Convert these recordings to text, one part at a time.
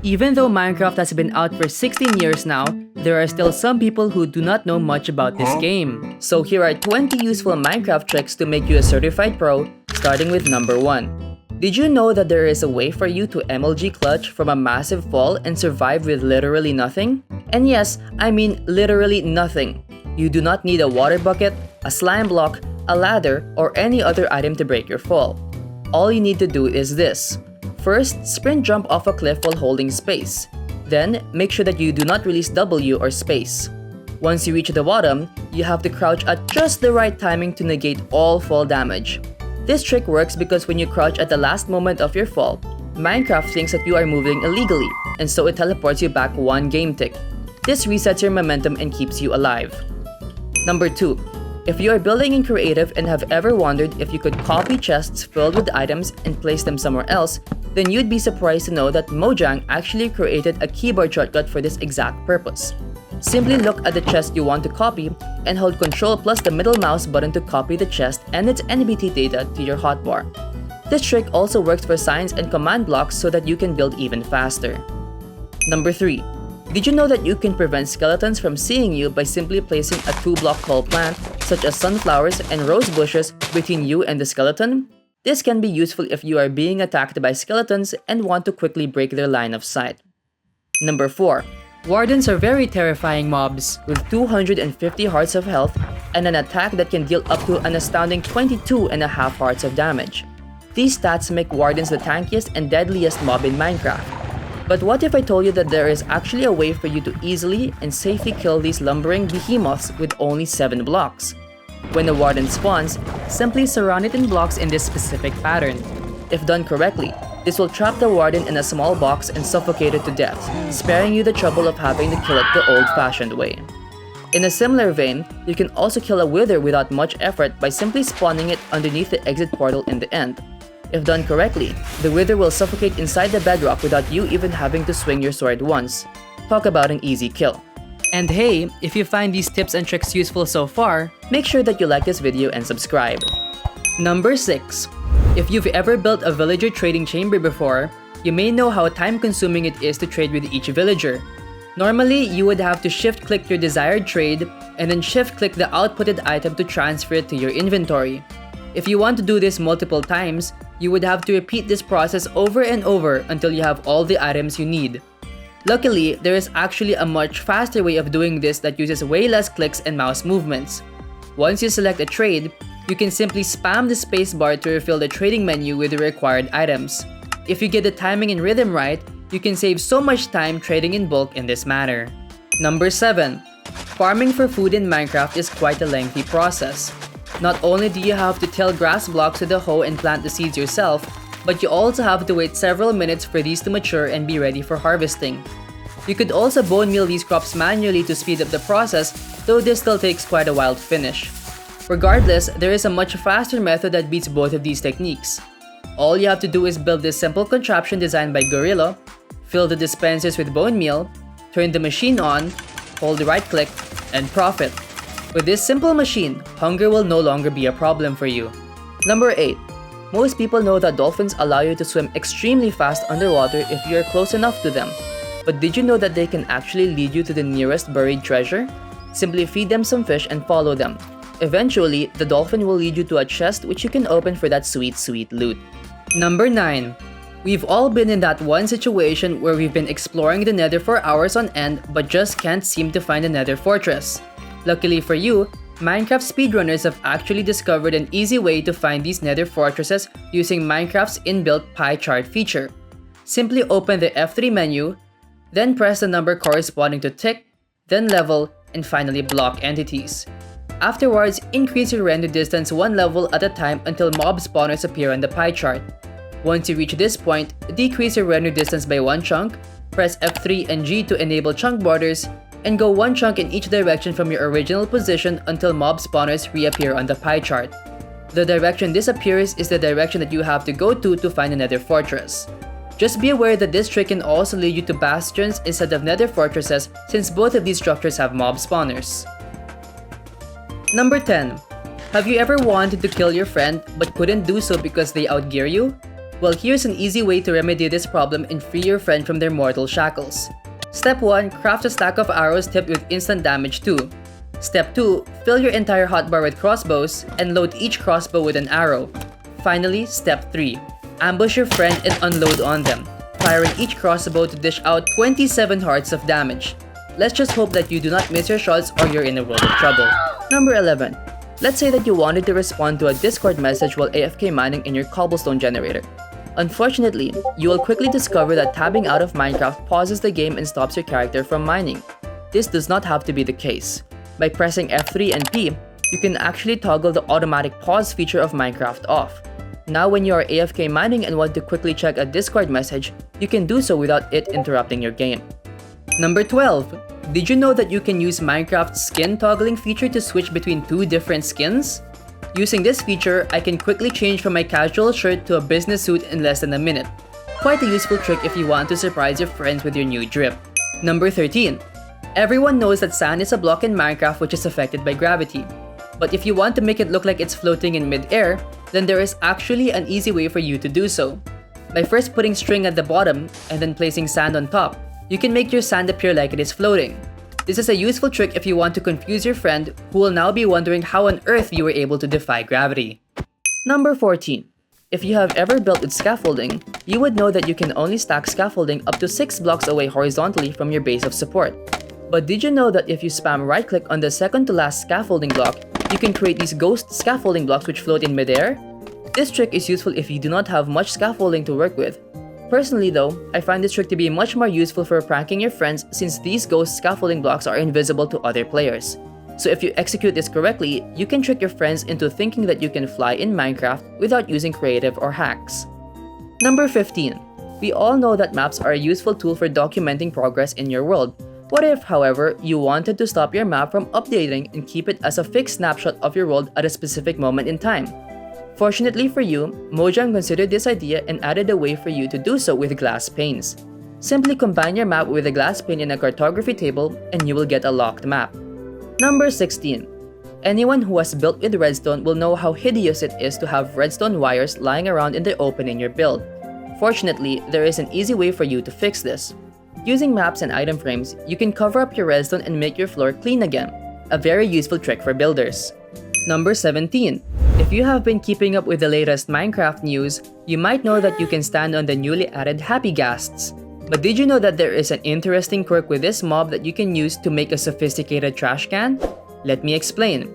Even though Minecraft has been out for 16 years now, there are still some people who do not know much about this game. So here are 20 useful Minecraft tricks to make you a certified pro, starting with number 1. Did you know that there is a way for you to MLG clutch from a massive fall and survive with literally nothing? And yes, I mean literally nothing. You do not need a water bucket, a slime block, a ladder, or any other item to break your fall. All you need to do is this. First, sprint jump off a cliff while holding space. Then, make sure that you do not release W or space. Once you reach the bottom, you have to crouch at just the right timing to negate all fall damage. This trick works because when you crouch at the last moment of your fall, Minecraft thinks that you are moving illegally, and so it teleports you back one game tick. This resets your momentum and keeps you alive. Number 2. If you are building in creative and have ever wondered if you could copy chests filled with items and place them somewhere else, then you'd be surprised to know that Mojang actually created a keyboard shortcut for this exact purpose. Simply look at the chest you want to copy and hold Ctrl plus the middle mouse button to copy the chest and its NBT data to your hotbar. This trick also works for signs and command blocks so that you can build even faster. Number 3. Did you know that you can prevent skeletons from seeing you by simply placing a 2-block tall plant, such as sunflowers and rose bushes, between you and the skeleton? This can be useful if you are being attacked by skeletons and want to quickly break their line of sight. Number 4. Wardens are very terrifying mobs, with 250 hearts of health and an attack that can deal up to an astounding 22.5 hearts of damage. These stats make Wardens the tankiest and deadliest mob in Minecraft. But what if I told you that there is actually a way for you to easily and safely kill these lumbering behemoths with only 7 blocks? When the Warden spawns, simply surround it in blocks in this specific pattern. If done correctly, this will trap the Warden in a small box and suffocate it to death, sparing you the trouble of having to kill it the old-fashioned way. In a similar vein, you can also kill a Wither without much effort by simply spawning it underneath the exit portal in the end. If done correctly, the Wither will suffocate inside the bedrock without you even having to swing your sword once. Talk about an easy kill. And hey, if you find these tips and tricks useful so far, make sure that you like this video and subscribe. Number 6. If you've ever built a villager trading chamber before, you may know how time-consuming it is to trade with each villager. Normally, you would have to shift-click your desired trade, and then shift-click the outputted item to transfer it to your inventory. If you want to do this multiple times, you would have to repeat this process over and over until you have all the items you need. Luckily, there is actually a much faster way of doing this that uses way less clicks and mouse movements. Once you select a trade, you can simply spam the spacebar to refill the trading menu with the required items. If you get the timing and rhythm right, you can save so much time trading in bulk in this manner. Number 7. Farming for food in Minecraft is quite a lengthy process. Not only do you have to till grass blocks with a hoe and plant the seeds yourself, but you also have to wait several minutes for these to mature and be ready for harvesting. You could also bone meal these crops manually to speed up the process, though this still takes quite a while to finish. Regardless, there is a much faster method that beats both of these techniques. All you have to do is build this simple contraption designed by Gorilla, fill the dispensers with bone meal, turn the machine on, hold right click, and profit. With this simple machine, hunger will no longer be a problem for you. Number 8. Most people know that dolphins allow you to swim extremely fast underwater if you are close enough to them. But did you know that they can actually lead you to the nearest buried treasure? Simply feed them some fish and follow them. Eventually, the dolphin will lead you to a chest which you can open for that sweet loot. Number 9. We've all been in that one situation where we've been exploring the Nether for hours on end but just can't seem to find a Nether fortress. Luckily for you, Minecraft speedrunners have actually discovered an easy way to find these Nether fortresses using Minecraft's inbuilt pie chart feature. Simply open the F3 menu, then press the number corresponding to tick, then level, and finally block entities. Afterwards, increase your render distance one level at a time until mob spawners appear on the pie chart. Once you reach this point, decrease your render distance by one chunk, press F3 and G to enable chunk borders, and go one chunk in each direction from your original position until mob spawners reappear on the pie chart. The direction this appears is the direction that you have to go to find a Nether fortress. Just be aware that this trick can also lead you to bastions instead of Nether fortresses, since both of these structures have mob spawners. Number 10. Have you ever wanted to kill your friend but couldn't do so because they outgear you? Well, here's an easy way to remedy this problem and free your friend from their mortal shackles. Step 1. Craft a stack of arrows tipped with instant damage 2. Step 2. Fill your entire hotbar with crossbows and load each crossbow with an arrow. Finally, Step 3. Ambush your friend and unload on them, firing each crossbow to dish out 27 hearts of damage. Let's just hope that you do not miss your shots or you're in a world of trouble. Number 11. Let's say that you wanted to respond to a Discord message while AFK mining in your cobblestone generator. Unfortunately, you will quickly discover that tabbing out of Minecraft pauses the game and stops your character from mining. This does not have to be the case. By pressing F3 and P, you can actually toggle the automatic pause feature of Minecraft off. Now when you are AFK mining and want to quickly check a Discord message, you can do so without it interrupting your game. Number 12. Did you know that you can use Minecraft's skin toggling feature to switch between two different skins? Using this feature, I can quickly change from my casual shirt to a business suit in less than a minute. Quite a useful trick if you want to surprise your friends with your new drip. Number 13. Everyone knows that sand is a block in Minecraft which is affected by gravity. But if you want to make it look like it's floating in mid-air, then there is actually an easy way for you to do so. By first putting string at the bottom and then placing sand on top, you can make your sand appear like it is floating. This is a useful trick if you want to confuse your friend who will now be wondering how on earth you were able to defy gravity. Number 14. If you have ever built with scaffolding, you would know that you can only stack scaffolding up to 6 blocks away horizontally from your base of support. But did you know that if you spam right-click on the second to last scaffolding block, you can create these ghost scaffolding blocks which float in midair? This trick is useful if you do not have much scaffolding to work with. Personally though, I find this trick to be much more useful for pranking your friends since these ghost scaffolding blocks are invisible to other players. So if you execute this correctly, you can trick your friends into thinking that you can fly in Minecraft without using creative or hacks. Number 15. We all know that maps are a useful tool for documenting progress in your world. What if, however, you wanted to stop your map from updating and keep it as a fixed snapshot of your world at a specific moment in time? Fortunately for you, Mojang considered this idea and added a way for you to do so with glass panes. Simply combine your map with a glass pane in a cartography table and you will get a locked map. Number 16. Anyone who has built with redstone will know how hideous it is to have redstone wires lying around in the open in your build. Fortunately, there is an easy way for you to fix this. Using maps and item frames, you can cover up your redstone and make your floor clean again. A very useful trick for builders. Number 17. If you have been keeping up with the latest Minecraft news, you might know that you can stand on the newly added Happy Ghasts. But did you know that there is an interesting quirk with this mob that you can use to make a sophisticated trash can? Let me explain.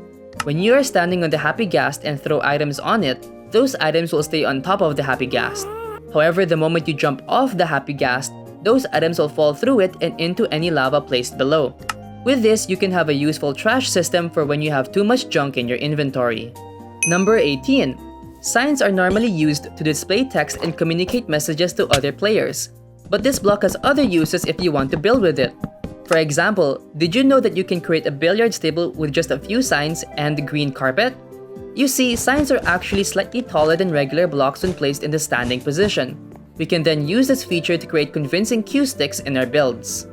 When you are standing on the Happy Ghast and throw items on it, those items will stay on top of the Happy Ghast. However, the moment you jump off the Happy Ghast, those items will fall through it and into any lava placed below. With this, you can have a useful trash system for when you have too much junk in your inventory. Number 18. Signs are normally used to display text and communicate messages to other players. But this block has other uses if you want to build with it. For example, did you know that you can create a billiards table with just a few signs and green carpet? You see, signs are actually slightly taller than regular blocks when placed in the standing position. We can then use this feature to create convincing cue sticks in our builds.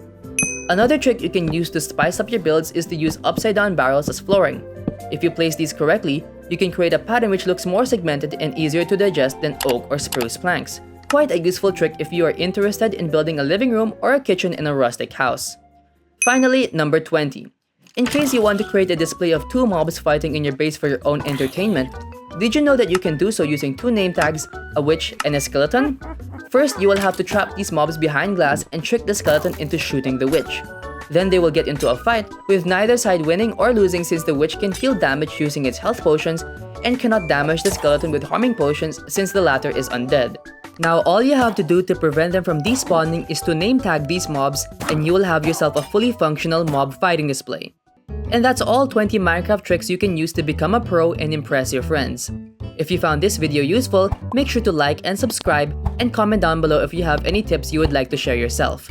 Another trick you can use to spice up your builds is to use upside-down barrels as flooring. If you place these correctly, you can create a pattern which looks more segmented and easier to digest than oak or spruce planks. Quite a useful trick if you are interested in building a living room or a kitchen in a rustic house. Finally, number 20. In case you want to create a display of 2 mobs fighting in your base for your own entertainment, did you know that you can do so using 2 name tags, a witch and a skeleton? First, you will have to trap these mobs behind glass and trick the skeleton into shooting the witch. Then they will get into a fight, with neither side winning or losing since the witch can heal damage using its health potions and cannot damage the skeleton with harming potions since the latter is undead. Now all you have to do to prevent them from despawning is to name tag these mobs and you will have yourself a fully functional mob fighting display. And that's all 20 Minecraft tricks you can use to become a pro and impress your friends. If you found this video useful, make sure to like and subscribe and comment down below if you have any tips you would like to share yourself.